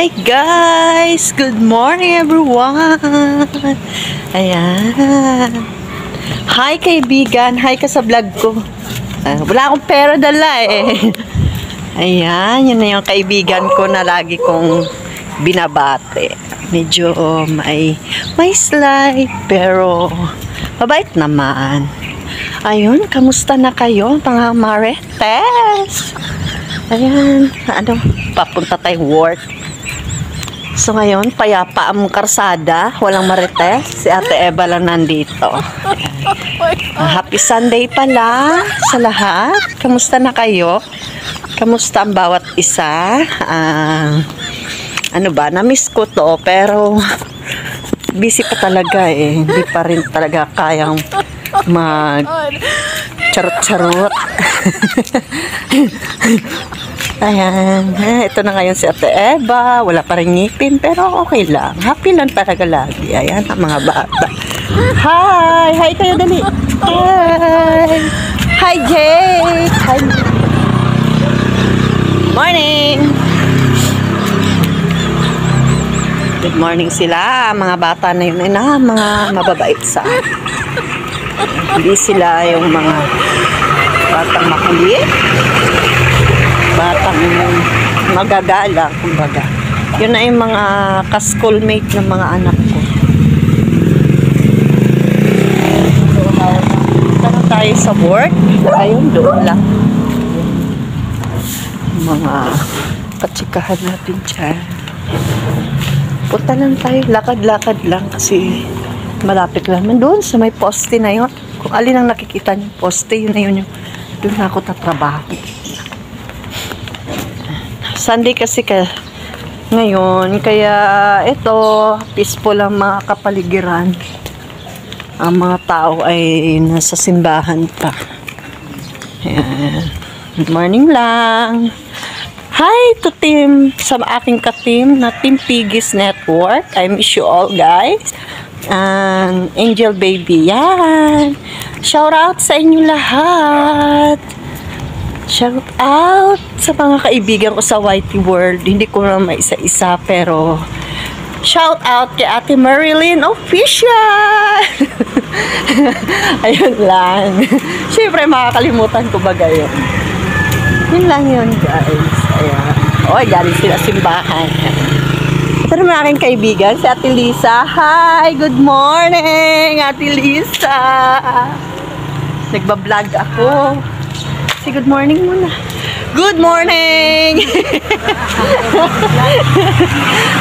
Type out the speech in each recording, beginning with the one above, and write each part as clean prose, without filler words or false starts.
Hi guys! Good morning everyone! Ayan. Hi kaibigan! Hi ka sa vlog ko. Wala akong pera dala eh. Ayan, yun na yung kaibigan ko na lagi kong binabate. Medyo may slight pero mabait naman. Ayun, kamusta na kayo mga marites? Ayan, papunta tayong work. So ngayon, payapa ang karsada, walang marites. Si Ate Eva lang nandito. Happy Sunday pala sa lahat. Kamusta na kayo? Kamusta ang bawat isa? Na-miss ko to, pero busy pa talaga eh. Hindi pa rin talaga kayang charot-charot. Ayan, ito na ngayon si Ate Eva. Wala pa rin ngipin, pero okay lang. Happy lang talaga lagi. Ayan, ang mga bata. Hi! Hi kayo, dali. Hi! Hi, Jake! Hi! Morning! Good morning sila. Mga bata na yun na, mga mababait sa hindi sila yung mga batang makulit, batang magagala, kumbaga. Yun na yung mga ka-schoolmate ng mga anak ko. Tara tayo sa work. Ayun, doon lang. Mga katsikahan natin dyan. Punta lang tayo. Lakad-lakad lang kasi malapit lang. Doon sa may poste na yun. Kung alin ang nakikita niyo poste, yun na yun yung doon na ako tatrabaho. Sunday kasi ngayon, kaya ito, peaceful ang mga kapaligiran. Ang mga tao ay nasa simbahan pa. Ayan. Good morning lang. Hi to team, sa aking ka-team na Team Piggies Network. I miss you all guys. Angel Baby, yan. Shout out sa inyo lahat. Shout out sa mga kaibigan ko sa YT World. Hindi ko na maisa-isa, pero shout out kay Ate Marilyn Official. Ayun lang. Siyempre makakalimutan ko ba gayon. Yun lang yun guys. Ayan. O, galing sila simbahan. Ito naman aking kaibigan, si Ate Lisa. Hi! Good morning, Ate Lisa! Nagbablog ako. Say good morning muna. Good morning!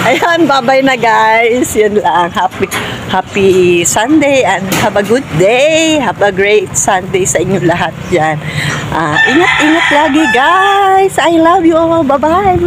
Ayan, bye-bye na guys. Yun lang. Happy Sunday and have a good day. Have a great Sunday sa inyo lahat dyan. Ingat-ingat lagi guys. I love you all. Bye-bye.